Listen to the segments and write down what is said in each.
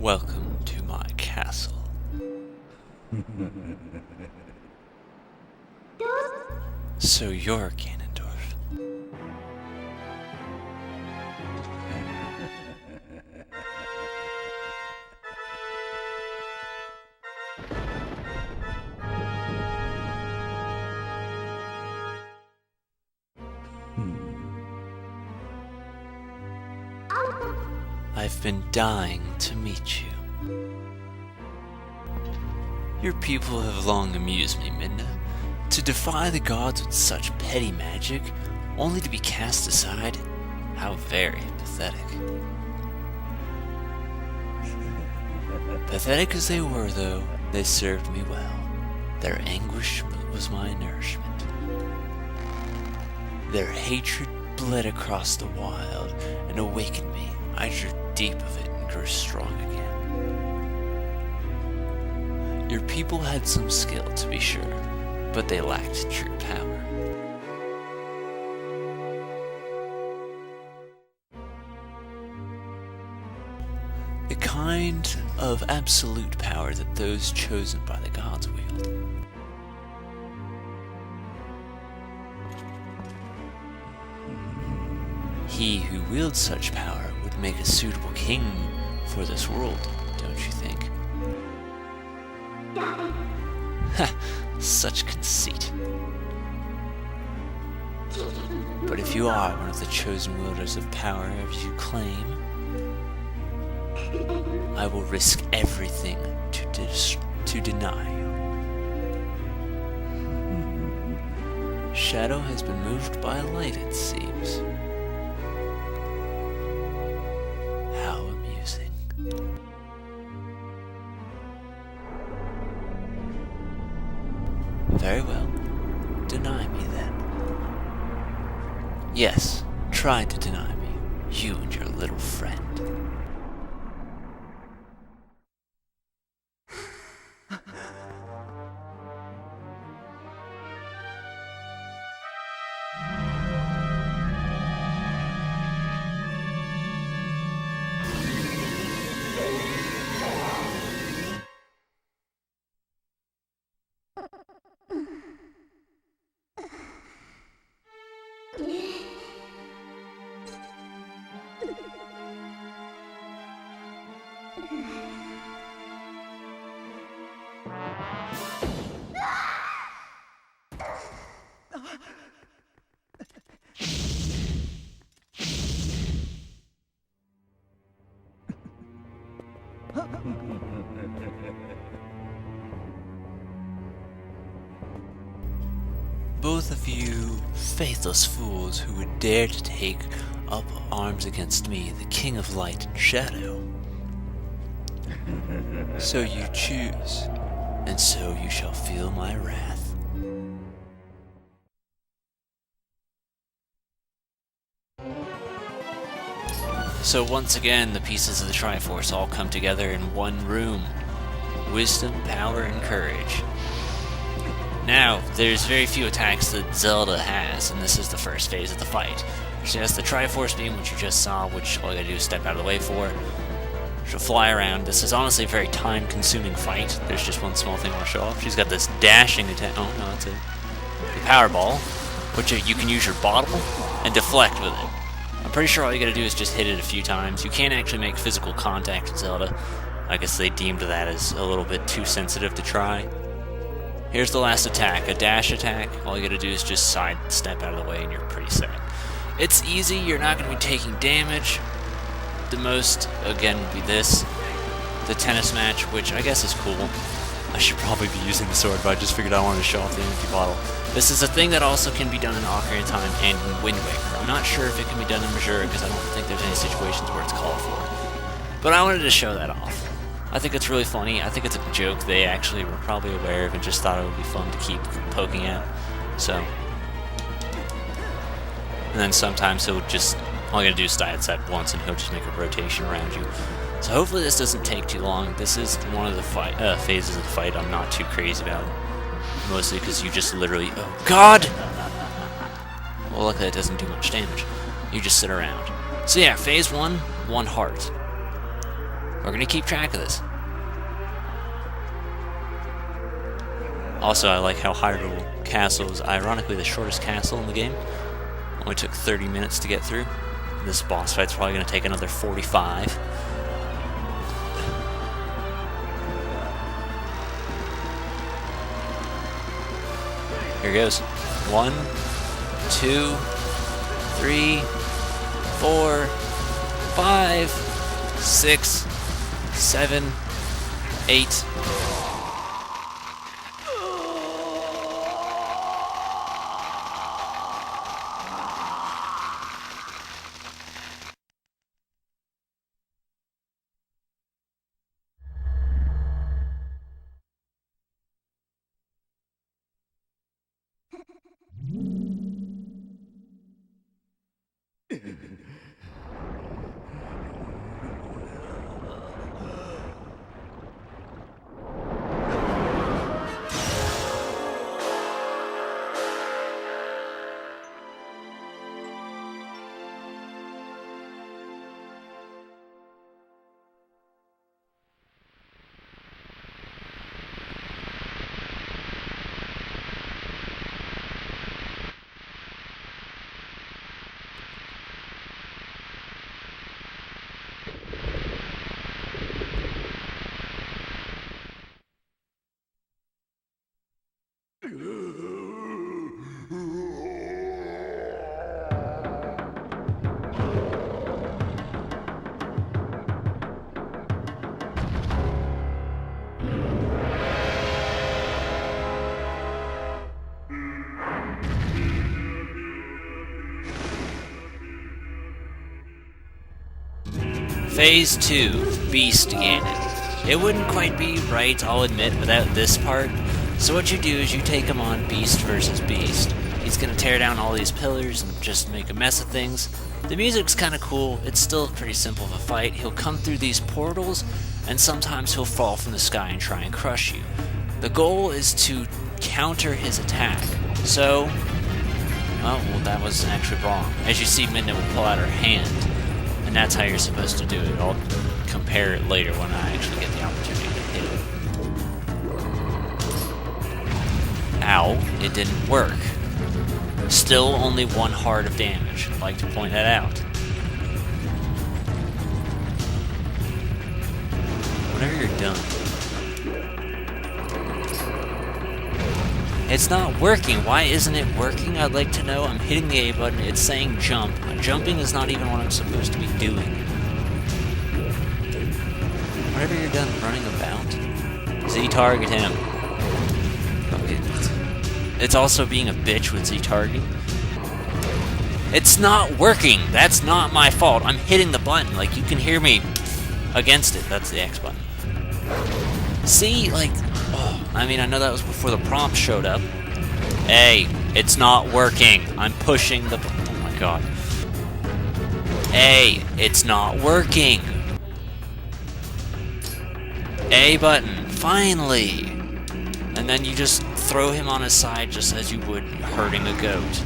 Welcome to my castle. So you're Ganondorf. I've been dying to meet you. Your people have long amused me, Midna. To defy the gods with such petty magic, only to be cast aside? How very pathetic. Pathetic as they were, though, they served me well. Their anguish was my nourishment. Their hatred bled across the wild and awakened me. I drew deep of it and grew strong again. Your people had some skill, to be sure, but they lacked true power. The kind of absolute power that those chosen by the gods wield. He who wields such power would make a suitable king for this world, don't you think? Ha! Such conceit. But if you are one of the chosen wielders of power as you claim, I will risk everything to deny you. Shadow has been moved by light, it seems. How amusing. Very well. Deny me then. Yes, try to deny me. You and your little friend. Both of you faithless fools who would dare to take up arms against me, the King of Light and Shadow. So you choose, and so you shall feel my wrath. So once again, the pieces of the Triforce all come together in one room. Wisdom, power, and courage. Now, there's very few attacks that Zelda has, and this is the first phase of the fight. She has the Triforce beam, which you just saw, which all you gotta do is step out of the way for. She'll fly around. This is honestly a very time-consuming fight. There's just one small thing I'll show off. She's got this dashing attack. Oh, no, that's it. The Power Ball, which you can use your bottle and deflect with it. I'm pretty sure all you gotta do is just hit it a few times. You can't actually make physical contact with Zelda. I guess they deemed that as a little bit too sensitive to try. Here's the last attack, a dash attack. All you gotta do is just sidestep out of the way and you're pretty set. It's easy, you're not gonna be taking damage. The most, again, would be this. The tennis match, which I guess is cool. I should probably be using the sword, but I just figured I wanted to show off the empty bottle. This is a thing that also can be done in Ocarina of Time and in Wind Waker. I'm not sure if it can be done in Majora, because I don't think there's any situations where it's called for. But I wanted to show that off. I think it's really funny. I think it's a joke they actually were probably aware of and just thought it would be fun to keep poking at. So. And then sometimes he'll just, all you gotta do is sidestep once and he'll just make a rotation around you. So hopefully this doesn't take too long. This is one of the phases of the fight I'm not too crazy about. Mostly because you just literally, oh god! Well, luckily it doesn't do much damage. You just sit around. So yeah, phase 1, 1 heart. We're gonna keep track of this. Also, I like how Hyrule Castle is ironically the shortest castle in the game. Only took 30 minutes to get through. This boss fight's probably gonna take another 45. Here goes. 1, 2, 3, 4, 5, 6, 7, 8. Phase 2, Beast Ganon. It wouldn't quite be right, I'll admit, without this part. So what you do is you take him on Beast versus Beast. He's gonna tear down all these pillars and just make a mess of things. The music's kinda cool, it's still pretty simple of a fight. He'll come through these portals, and sometimes he'll fall from the sky and try and crush you. The goal is to counter his attack. So, oh, well that was actually wrong. As you see, Midna will pull out her hand. And that's how you're supposed to do it. I'll compare it later when I actually get the opportunity to hit it. Ow, it didn't work. Still only 1 heart of damage. I'd like to point that out. Whenever you're done. It's not working. Why isn't it working? I'd like to know. I'm hitting the A button. It's saying jump. Jumping is not even what I'm supposed to be doing. Whenever you're done running about, Z-target him. Okay. It's also being a bitch with Z-target. It's not working. That's not my fault. I'm hitting the button. Like, you can hear me against it. That's the X button. See, like... I mean, I know that was before the prompt showed up. Hey, it's not working. I'm pushing the... Oh my god. Hey, it's not working. A button. Finally. And then you just throw him on his side just as you would hurting a goat.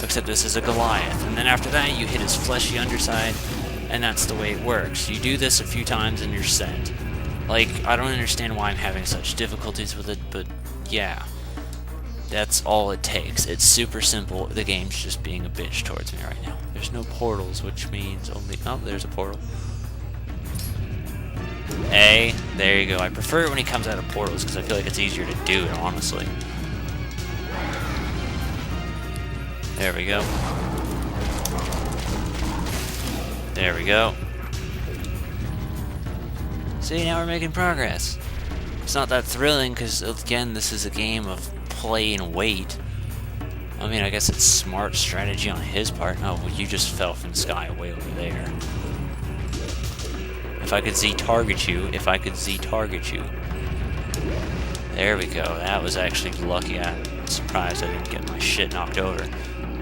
Except this is a Goliath. And then after that, you hit his fleshy underside. And that's the way it works. You do this a few times and you're set. Like, I don't understand why I'm having such difficulties with it, but yeah. That's all it takes. It's super simple. The game's just being a bitch towards me right now. There's no portals, which means only... Oh, there's a portal. A. There you go. I prefer it when he comes out of portals, because I feel like it's easier to do it, honestly. There we go. There we go. See, now we're making progress. It's not that thrilling, because, again, this is a game of play and wait. I mean, I guess it's smart strategy on his part. Oh, well, you just fell from the sky way over there. If I could Z-target you, There we go. That was actually lucky. I'm surprised I didn't get my shit knocked over,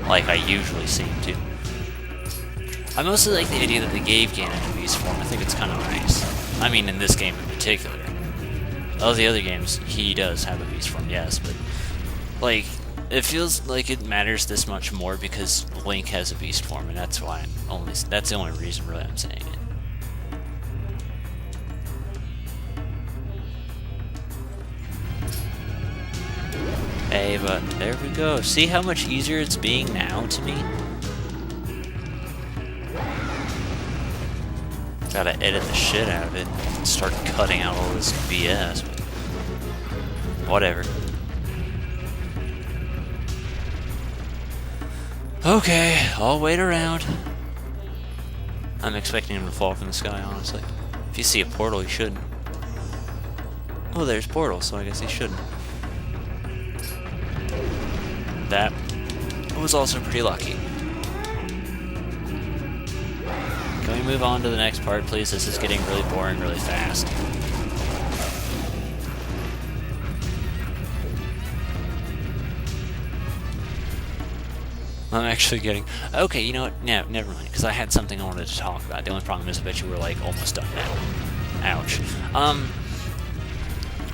like I usually seem to. I mostly like the idea that they gave Ganon a beast form. I think it's kind of nice. I mean, in this game in particular. All the other games, he does have a beast form, yes, but, like, it feels like it matters this much more because Link has a beast form, and that's why that's the only reason really I'm saying it. A button. There we go. See how much easier it's being now to me? Gotta edit the shit out of it and start cutting out all this BS. But whatever. Okay, I'll wait around. I'm expecting him to fall from the sky, honestly. If you see a portal, you shouldn't. Oh, there's portal, so I guess he shouldn't. That was also pretty lucky. Can we move on to the next part, please? This is getting really boring really fast. I'm actually getting... Okay, you know what? No, never mind, because I had something I wanted to talk about. The only problem is I bet you we're, like, almost done now. Ouch.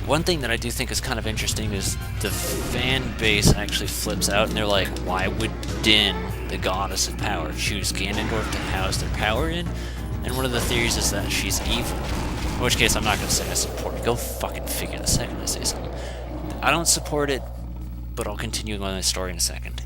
One thing that I do think is kind of interesting is the fan base actually flips out, and they're like, why would Din, the goddess of power, choose Ganondorf to house their power in? And one of the theories is that she's evil. In which case, I'm not going to say I support it. Go fucking figure the second I say something. I don't support it, but I'll continue on the story in a second.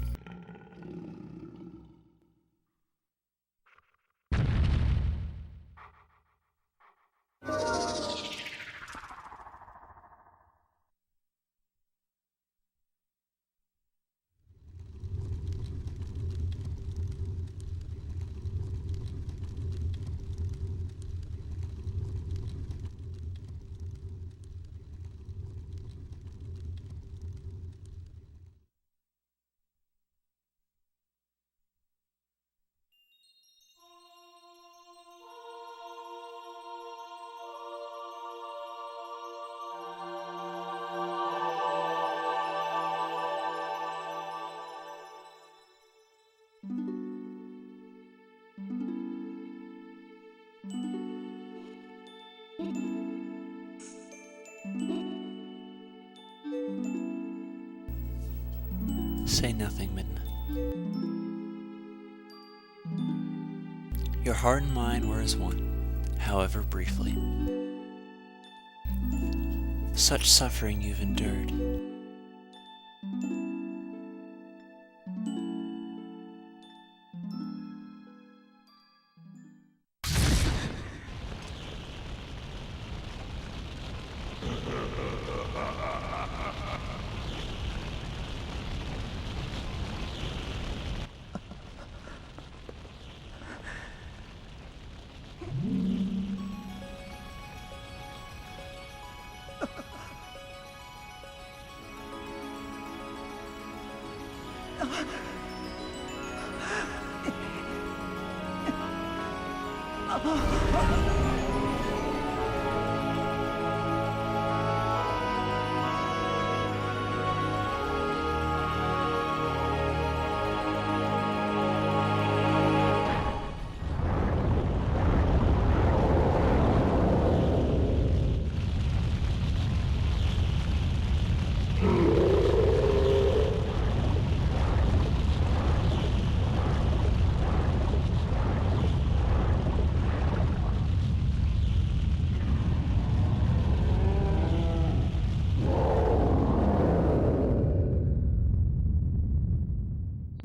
Say nothing, Midna. Your heart and mine were as one, however briefly. Such suffering you've endured.